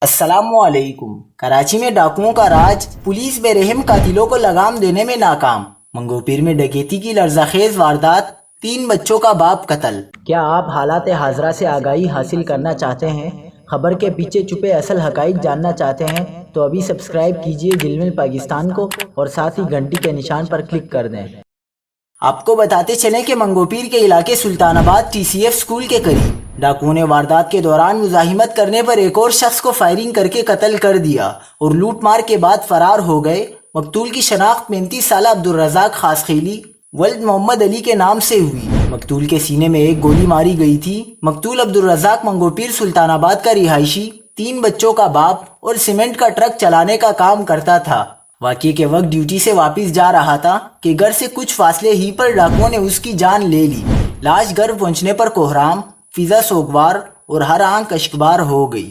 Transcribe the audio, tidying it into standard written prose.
السلام علیکم۔ کراچی میں ڈاکوؤں کا راج، پولیس بے رحم قاتلوں کو لگام دینے میں ناکام۔ منگو پیر میں ڈکیتی کی لرزخیز واردات، 3 بچوں کا باپ قتل۔ کیا آپ حالات حاضرہ سے آگاہی حاصل کرنا چاہتے ہیں؟ خبر کے پیچھے چھپے اصل حقائق جاننا چاہتے ہیں تو ابھی سبسکرائب کیجئے جلمل پاکستان کو اور ساتھ ہی گھنٹی کے نشان پر کلک کر دیں۔ آپ کو بتاتے چلیں کہ منگو پیر کے علاقے سلطان آباد ٹی سی ایف اسکول کے قریب ڈاکوؤں نے واردات کے دوران مزاحمت کرنے پر ایک اور شخص کو فائرنگ کر کے قتل کر دیا اور لوٹ مار کے بعد فرار ہو گئے۔ مقتول کی شناخت 35 سالہ عبدالرزاق خاصخیلی ولد محمد علی کے نام سے ہوئی۔ مقتول کے سینے میں ایک گولی ماری گئی تھی۔ مقتول عبدالرزاق منگو پیر سلطان آباد کا رہائشی، 3 بچوں کا باپ اور سیمنٹ کا ٹرک چلانے کا کام کرتا تھا۔ واقعے کے وقت ڈیوٹی سے واپس جا رہا تھا کہ گھر سے کچھ فاصلے ہی پر ڈاکوؤں نے اس کی جان لے لی۔ لاش گھر پہنچنے پر کوہرام، فضا سوگوار اور ہر آنکھ اشکبار ہو گئی۔